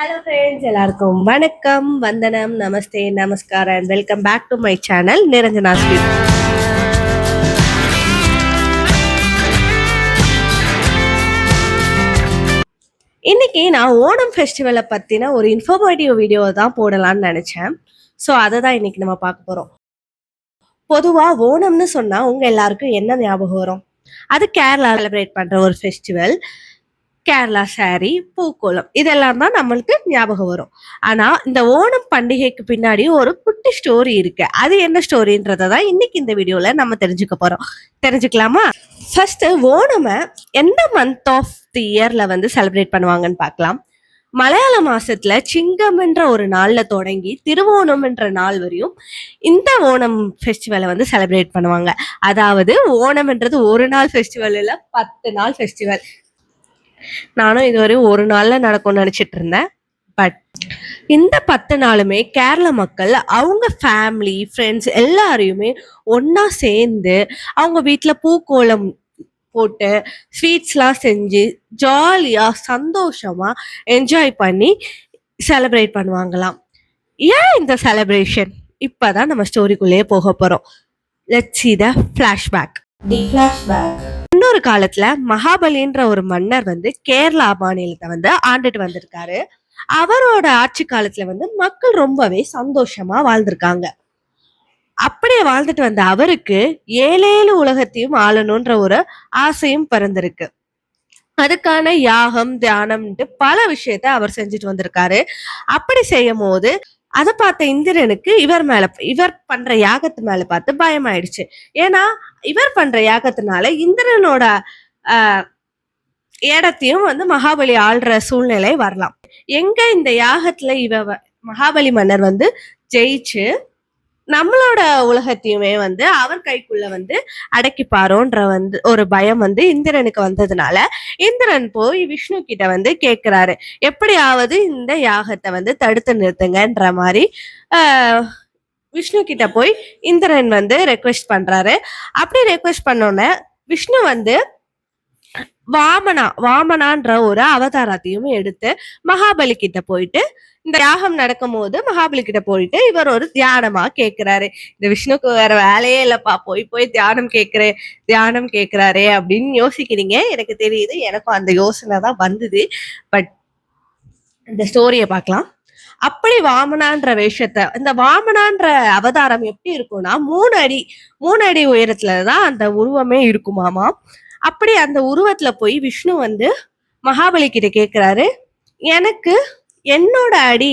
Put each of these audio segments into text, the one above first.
Hello friends, எல்லாருக்கும் வணக்கம், வந்தனம், நமஸ்தே, நமஸ்கார் and welcome back to my channel Niranjana sweet. இன்னைக்கு நான் ஓணம் ஃபெஸ்டிவலை பற்றின ஒரு இன்ஃபர்மேட்டிவ் வீடியோ தான் போடலான்னு நினச்சேன். ஸோ அதை தான் இன்னைக்கு நம்ம பார்க்க போகிறோம். பொதுவாக ஓணம்னு சொன்னால் உங்கள் எல்லாருக்கும் என்ன ஞாபகம் வரும்? அது கேரளா செலிப்ரேட் பண்ணுற ஒரு ஃபெஸ்டிவல். கேரளா சாரி, பூக்கோளம் இதெல்லாம் தான் நம்மளுக்கு ஞாபகம் வரும். ஆனா இந்த ஓணம் பண்டிகைக்கு பின்னாடி ஒரு குட்டி ஸ்டோரி இருக்கு. அது என்ன ஸ்டோரின்றதை தான் இன்னைக்கு இந்த வீடியோல நம்ம தெரிஞ்சுக்க போறோம். தெரிஞ்சுக்கலாமா? ஃபர்ஸ்ட் ஓணம எந்த மந்த் ஆஃப் தி இயர்ல வந்து செலிப்ரேட் பண்ணுவாங்கன்னு பார்க்கலாம். மலையாள மாசத்துல சிங்கம் என்ற ஒரு நாள்ல தொடங்கி திருவோணம் என்ற நாள் வரையும் இந்த ஓணம் ஃபெஸ்டிவலை வந்து செலிப்ரேட் பண்ணுவாங்க. அதாவது ஓணம்ன்றது ஒரு நாள் ஃபெஸ்டிவல் இல்ல, 10 நாள் ஃபெஸ்டிவல். நானும் இதுவரை ஒரு நாள்ல நடக்கும்னு நினைச்சிட்டு இருந்தேன். பட் இந்த 10 நாளுமே கேரள மக்கள் அவங்க ஃபேமிலி ஃப்ரெண்ட்ஸ் எல்லாரையுமே ஒன்னா சேர்ந்து அவங்க வீட்டுல பூக்கோலம் போட்டு ஸ்வீட்ஸ்லாம் செஞ்சு ஜாலியா சந்தோஷமா என்ஜாய் பண்ணி செலிப்ரேட் பண்ணுவாங்களாம். ஏன் இந்த செலிப்ரேஷன்? இப்பதான் நம்ம ஸ்டோரிக்குள்ளேயே போக போறோம். Let's see the flashback. இன்னொரு காலத்துல மகாபலின்ற ஒரு மன்னர் வந்து கேரளா மாநிலத்தை வந்து ஆண்டுட்டு வந்திருக்காரு. அவரோட ஆட்சி காலத்துல வந்து மக்கள் ரொம்பவே சந்தோஷமா வாழ்ந்திருக்காங்க. அப்படியே வாழ்ந்துட்டு வந்த அவருக்கு ஏழேழு உலகத்தையும் ஆளணும்ன்ற ஒரு ஆசையும் பிறந்திருக்கு. அதுக்கான யாகம் தியானம்ட்டு பல விஷயத்த அவர் செஞ்சுட்டு வந்திருக்காரு. அப்படி செய்யும் போது அதை பார்த்த இந்திரனுக்கு இவர் பண்ற யாகத்து மேல பார்த்து பயம் ஆயிடுச்சு. ஏன்னா இவர் பண்ற யாகத்தினால இந்திரனோட இடத்தையும் வந்து மகாபலி ஆள்ற சூழ்நிலை வரலாம். எங்க இந்த யாகத்துல மகாபலி மன்னர் வந்து ஜெயிச்சு நம்மளோட உலகத்தையுமே வந்து அவர் கைக்குள்ள வந்து அடக்கிப்பாரோன்ற வந்து ஒரு பயம் வந்து இந்திரனுக்கு வந்ததுனால இந்திரன் போய் விஷ்ணு கிட்ட வந்து கேட்கிறாரு, எப்படியாவது இந்த யாகத்தை வந்து தடுத்து நிறுத்துங்கன்ற மாதிரி விஷ்ணு கிட்ட போய் இந்திரன் வந்து ரெக்வெஸ்ட் பண்றாரு. அப்படி ரெக்வெஸ்ட் பண்ணோன்னே விஷ்ணு வந்து வாமனான்ற ஒரு அவதாரத்தையும் எடுத்து மகாபலி கிட்ட போயிட்டு இந்த யாகம் நடக்கும் போது மகாபலி கிட்ட போயிட்டு இவர் ஒரு தியானமா கேட்கிறாரு. இந்த விஷ்ணுக்கு வேற வேலையே இல்லப்பா, போய் போய் தியானம் கேட்கிறாரே அப்படின்னு யோசிக்கிறீங்க. எனக்கு தெரியுது, எனக்கும் அந்த யோசனை தான் வந்தது. பட் இந்த ஸ்டோரியை பார்க்கலாம். அப்படி வாமனான்ற வேஷத்தை, இந்த வாமனான்ற அவதாரம் எப்படி இருக்கும்னா 3 அடி உயரத்துலதான் அந்த உருவமே இருக்குமாமா. அப்படி அந்த உருவத்துல போய் விஷ்ணு வந்து மகாபலி கிட்ட கேக்குறாரு, எனக்கு என்னோட அடி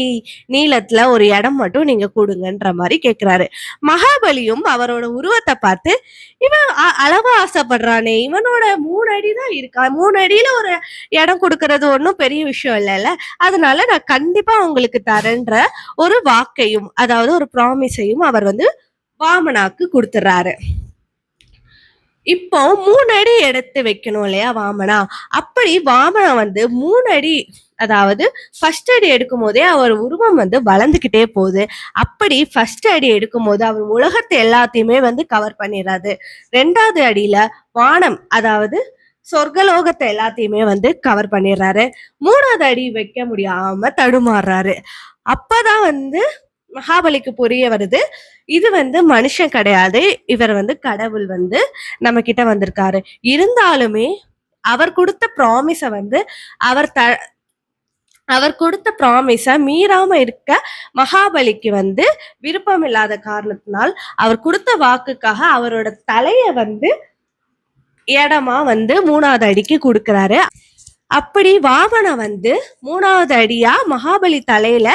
நீளத்துல ஒரு இடம் மட்டும் நீங்க கொடுங்கன்ற மாதிரி கேக்குறாரு. மகாபலியும் அவரோட உருவத்தை பார்த்து இவன் அளவா ஆசைப்படுறானே, இவனோட 3 அடி தான் இருக்கா, 3 அடியில ஒரு இடம் கொடுக்கறது ஒன்றும் பெரிய விஷயம் இல்லைல்ல, அதனால நான் கண்டிப்பா உங்களுக்கு தரேன்ற ஒரு வாக்கையும், அதாவது ஒரு ப்ராமிஸையும் அவர் வந்து வாமனாக்கு கொடுத்துறாரு. இப்போ 3 அடி எடுத்து வைக்கணும் இல்லையா வாமனா? அப்படி வாமனா வந்து 3 அடி, அதாவது ஃபர்ஸ்ட் அடி எடுக்கும் போதே அவர் உருவம் வந்து வளர்ந்துகிட்டே போகுது. அப்படி ஃபர்ஸ்ட் அடி எடுக்கும் போது அவர் உலகத்தை எல்லாத்தையுமே வந்து கவர் பண்ணிடுறாரு. 2வது அடியில வானம், அதாவது சொர்க்கலோகத்தை எல்லாத்தையுமே வந்து கவர் பண்ணிடுறாரு. 3வது அடி வைக்க முடியாம தடுமாறுறாரு. அப்பதான் வந்து மகாபலிக்கு புரிய வருது, இது வந்து மனுஷன் கிடையாது, இவர் வந்து கடவுள் வந்து நம்ம கிட்ட வந்திருக்காரு. இருந்தாலுமே அவர் கொடுத்த ப்ராமிஸ வந்து அவர் கொடுத்த ப்ராமிஸ மீறாம இருக்க மகாபலிக்கு வந்து விருப்பம் இல்லாத காரணத்தினால் அவர் கொடுத்த வாக்குக்காக அவரோட தலைய வந்து இடமா வந்து 3வது அடிக்கு கொடுக்கிறாரு. அப்படி வாமன வந்து 3வது அடியா மகாபலி தலையில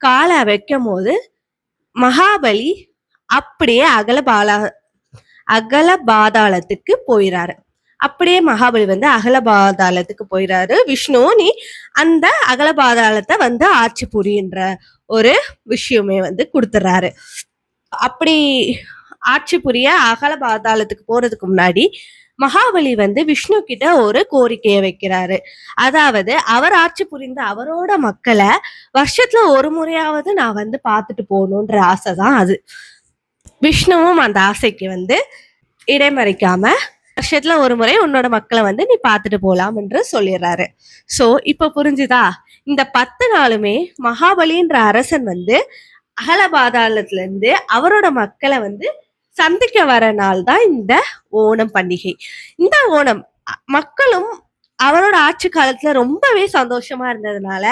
காலை வைக்கும் போது மகாபலி அப்படியே அகல பாதாளத்துக்கு போயிறாரு. அப்படியே மகாபலி வந்து அகல பாதாளத்துக்கு போயிறாரு. விஷ்ணு நீ அந்த அகல பாதாளத்தை வந்து ஆட்சி புரியுன்ற ஒரு விஷயமே வந்து கொடுத்துறாரு. அப்படி ஆட்சி புரிய அகல பாதாளத்துக்கு போறதுக்கு முன்னாடி மகாபலி வந்து விஷ்ணு கிட்ட ஒரு கோரிக்கையை வைக்கிறாரு. அதாவது அவர் ஆட்சி புரிந்த அவரோட மக்களை வருஷத்துல ஒரு முறையாவது நான் வந்து பார்த்துட்டு போகணுன்ற ஆசைதான் அது. விஷ்ணுவும் அந்த ஆசைக்கு வந்து இடைமறிக்காம வருஷத்துல ஒரு முறை உன்னோட மக்களை வந்து நீ பார்த்துட்டு போலாம் என்று சொல்லிடுறாரு. சோ இப்ப புரிஞ்சுதா? இந்த 10 நாளுமே மகாபலின்ற அரசன் வந்து அகலபாதாளத்துல இருந்து அவரோட மக்களை வந்து சந்திக்க வர நாள் தான் இந்த ஓணம் பண்டிகை. இந்த ஓணம் மக்களும் அவரோட ஆட்சி காலத்துல ரொம்பவே சந்தோஷமா இருந்ததுனால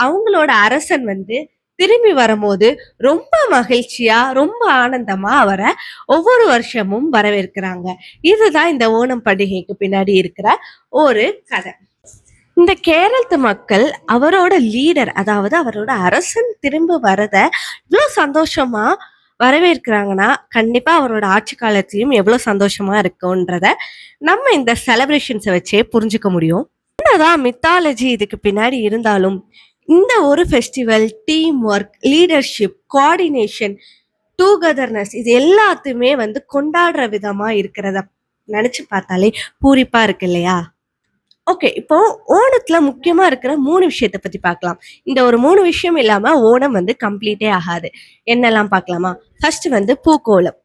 அவங்களோட அரசன் வந்து திரும்பி வரும்போது ரொம்ப மகிழ்ச்சியா ரொம்ப ஆனந்தமா அவரை ஒவ்வொரு வருஷமும் வரவேற்கிறாங்க. இதுதான் இந்த ஓணம் பண்டிகைக்கு பின்னாடி இருக்கிற ஒரு கதை. இந்த கேரளத்து மக்கள் அவரோட லீடர், அதாவது அவரோட அரசன் திரும்ப வரத இவ்வளவு சந்தோஷமா வரவேற்கிறாங்கன்னா கண்டிப்பா அவரோட ஆட்சி காலத்திலயும் எவ்வளவு சந்தோஷமா இருக்கும்ன்றத நம்ம இந்த செலிப்ரேஷன்ஸை வச்சே புரிஞ்சுக்க முடியும். என்னதான் மித்தாலஜி இதுக்கு பின்னாடி இருந்தாலும் இந்த ஒரு festival, team work, leadership, coordination, togetherness இது எல்லாத்தையுமே வந்து கொண்டாடுற விதமா இருக்கிறத நினைச்சு பார்த்தாலே பூரிப்பா இருக்கு இல்லையா? ஓகே, இப்போ ஓணத்துல முக்கியமா இருக்கிற 3 விஷயத்த பத்தி பார்க்கலாம். இந்த ஒரு 3 விஷயம் இல்லாம ஓணம் வந்து கம்ப்ளீட்டே ஆகாது. என்னெல்லாம் பார்க்கலாமா? ஃபர்ஸ்ட் வந்து பூக்கோலம்.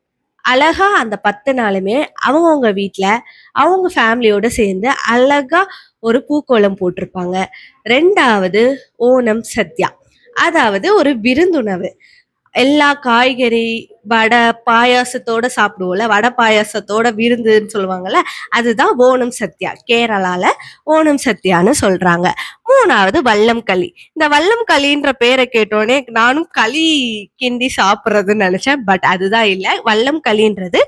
அழகா அந்த 10 நாளுமே அவங்கவுங்க வீட்ல அவங்க ஃபேமிலியோட சேர்ந்து அழகா ஒரு பூக்கோலம் போட்டிருப்பாங்க. 2வது ஓணம் சத்யா, அதாவது ஒரு விருந்துணவு. எல்லா காய்கறி, வடை, பாயாசத்தோட சாப்பிடுவோம்ல, வடை பாயாசத்தோட விருந்துன்னு சொல்லுவாங்கல்ல, அதுதான் ஓணம் சத்யா. கேரளால ஓணம் சத்யான்னு சொல்றாங்க. 3வது வல்லம் களி. இந்த வல்லம் களின்ற பேரை கேட்டோடனே நானும் களி கிண்டி சாப்பிட்றதுன்னு நினைச்சேன். பட் அதுதான் இல்லை. வல்லம் களின்றது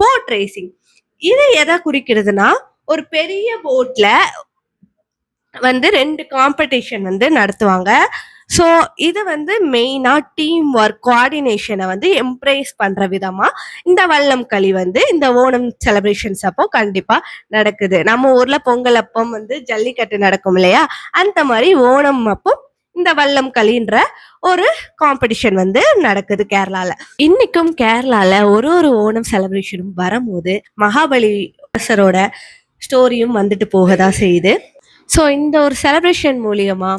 போட் ரேசிங். இது எதை குறிக்கிறதுனா, ஒரு பெரிய போட்ல வந்து 2 காம்படிஷன் வந்து நடத்துவாங்க. ஸோ இது வந்து மெயினா டீம் ஒர்க், கோஆர்டினேஷனை வந்து எம்ப்ரேஸ் பண்ற விதமா இந்த வல்லம் களி வந்து இந்த ஓணம் செலிப்ரேஷன்ஸ் அப்போ கண்டிப்பா நடக்குது. நம்ம ஊர்ல பொங்கல் அப்பம் வந்து ஜல்லிக்கட்டு நடக்கும் இல்லையா, அந்த மாதிரி ஓணம் அப்போ இந்த வல்லம் களின்ற ஒரு காம்படிஷன் வந்து நடக்குது கேரளால. இன்னைக்கும் கேரளால ஒரு ஒரு ஓணம் செலிப்ரேஷனும் வரும்போது மகாபலி அரசரோட ஸ்டோரியும் வந்துட்டு போகதான் செய்யுது. ஸோ இந்த ஒரு செலிப்ரேஷன் மூலியமா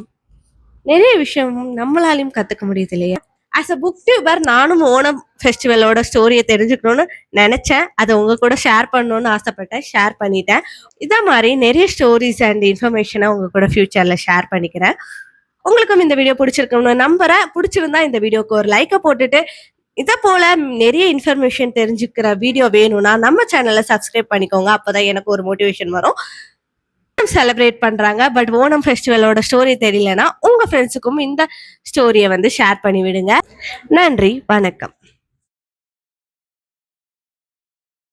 நிறைய விஷயம் நம்மளாலையும் கத்துக்க முடியுது இல்லையா? ஆஸ் அ புக் டியூபர் நானும் ஓணம் ஃபெஸ்டிவலோட ஸ்டோரியை தெரிஞ்சுக்கணும்னு நினைச்சேன். அதை உங்க கூட ஷேர் பண்ணணும்னு ஆசைப்பட்டேன், ஷேர் பண்ணிட்டேன். இதே மாதிரி நிறைய ஸ்டோரிஸ் அண்ட் இன்ஃபர்மேஷனை உங்க கூட ஃபியூச்சர்ல ஷேர் பண்ணிக்கிறேன். உங்களுக்கும் இந்த வீடியோ பிடிச்சிருக்கணும்னு நம்புறேன். பிடிச்சிருந்தா இந்த வீடியோக்கு ஒரு லைக்கை போட்டுட்டு இதை போல நிறைய இன்ஃபர்மேஷன் தெரிஞ்சுக்கிற வீடியோ வேணும்னா நம்ம சேனலை சப்ஸ்கிரைப் பண்ணிக்கோங்க. அப்போதான் எனக்கு ஒரு மோட்டிவேஷன் வரும். செலிப்ரேட் பண்றாங்க, பட் ஓணம் ஃபெஸ்டிவலோட ஸ்டோரி தெரியலனா உங்க ஃப்ரெண்ட்ஸுக்கும் இந்த ஸ்டோரியை வந்து ஷேர் பண்ணி விடுங்க. நன்றி, வணக்கம்.